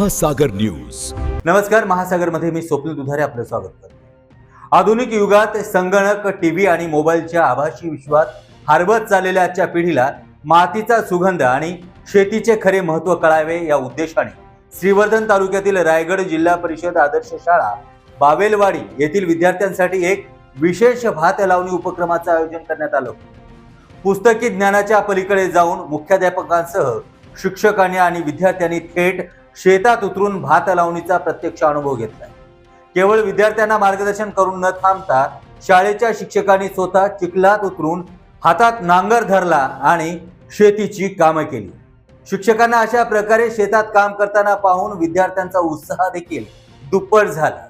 महासागर न्यूज. नमस्कार. महासागरमध्ये मी स्वप्नील दुधारे आपलं स्वागत करतो. आधुनिक युगात संगणक, टीव्ही आणि मोबाईलच्या आभासी विश्वात हरवत चाललेल्या आजच्या पिढीला मातीचा सुगंध आणि शेतीचे खरे महत्त्व कळावे या उद्देशाने श्रीवर्धन तालुक्यातील रायगड जिल्हा परिषद आदर्श शाळा बावेलवाडी येथील विद्यार्थ्यांसाठी एक विशेष भात लावणी उपक्रमाचं आयोजन करण्यात आलं. पुस्तकी ज्ञानाच्या पलीकडे जाऊन मुख्याध्यापकांसह शिक्षकांनी आणि विद्यार्थ्यांनी थेट शेतात उतरून भात लावणीचा प्रत्यक्ष अनुभव घेतला. केवळ विद्यार्थ्यांना मार्गदर्शन करून न थांबता शाळेच्या शिक्षकांनी स्वतः चिखलात उतरून हातात नांगर धरला आणि शेतीची कामं केली. शिक्षकांना अशा प्रकारे शेतात काम करताना पाहून विद्यार्थ्यांचा उत्साह देखील दुप्पट झाला.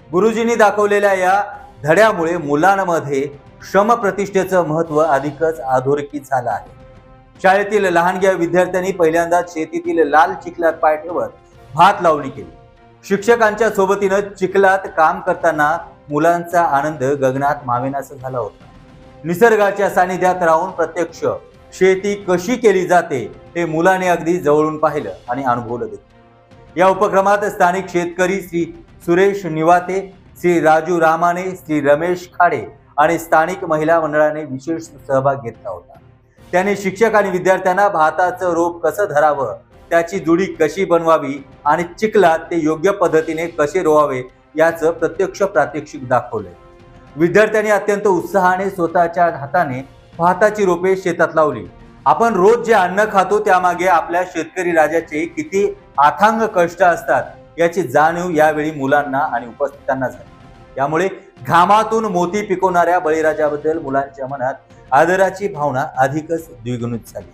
गुरुजींनी दाखवलेल्या या धड्यामुळे मुलांमध्ये श्रमप्रतिष्ठेचं महत्त्व अधिकच अधोरेखित झालं आहे. शाळेतील लहानग्या विद्यार्थ्यांनी पहिल्यांदाच शेतीतील लाल चिखलात पाय ठेवत भात लावणी केली. शिक्षकांच्या सोबतीनं चिखलात काम करताना मुलांचा आनंद गगनात मावेनासा झाला होता. निसर्गाच्या सानिध्यात राहून प्रत्यक्ष शेती कशी केली जाते हे मुलाने अगदी जवळून पाहिलं आणि अनुभवलं देखील. या उपक्रमात स्थानिक शेतकरी श्री सुरेश निवाते, श्री राजू रामाने, श्री रमेश खाडे आणि स्थानिक महिला मंडळाने विशेष सहभाग घेतला होता. त्यांनी शिक्षक आणि विद्यार्थ्यांना भाताचं रोप कसं धरावं, त्याची जुडी कशी बनवावी आणि चिखलात ते योग्य पद्धतीने कसे रोवावे याचं प्रत्यक्ष प्रात्यक्षिक दाखवले. विद्यार्थ्यांनी अत्यंत उत्साहाने स्वतःच्या हाताने भाताची रोपे शेतात लावली. आपण रोज जे अन्न खातो त्यामागे आपल्या शेतकरी राजाचे किती अथांग कष्ट असतात याची जाणीव यावेळी मुलांना आणि उपस्थितांना झाली. यामुळे घामातून मोती पिकवणाऱ्या बळीराजाबद्दल मुलांच्या मनात आदराची भावना अधिकच द्विगुणित झाली.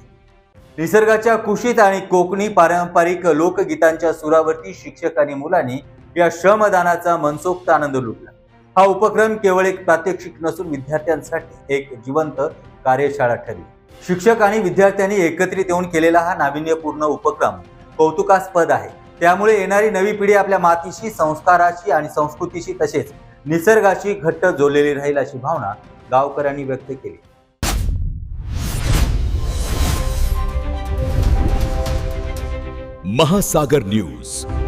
निसर्गाच्या कुशीत आणि कोकणी पारंपरिक लोकगीतांच्या सुरावरती शिक्षक आणि मुलांनी या श्रमदानाचा मनसोक्त आनंद लुटला. हा उपक्रम केवळ एक प्रात्यक्षिक नसून विद्यार्थ्यांसाठी एक जिवंत कार्यशाळा ठरली. शिक्षक आणि विद्यार्थ्यांनी एकत्रित येऊन केलेला हा नाविन्यपूर्ण उपक्रम कौतुकास्पद आहे. त्यामुळे येणारी नवी पिढी आपल्या मातीशी, संस्काराशी आणि संस्कृतीशी तसेच निसर्गाशी घट्ट जोडलेली राहील अशी भावना गावकऱ्यांनी व्यक्त केली. महासागर न्यूज.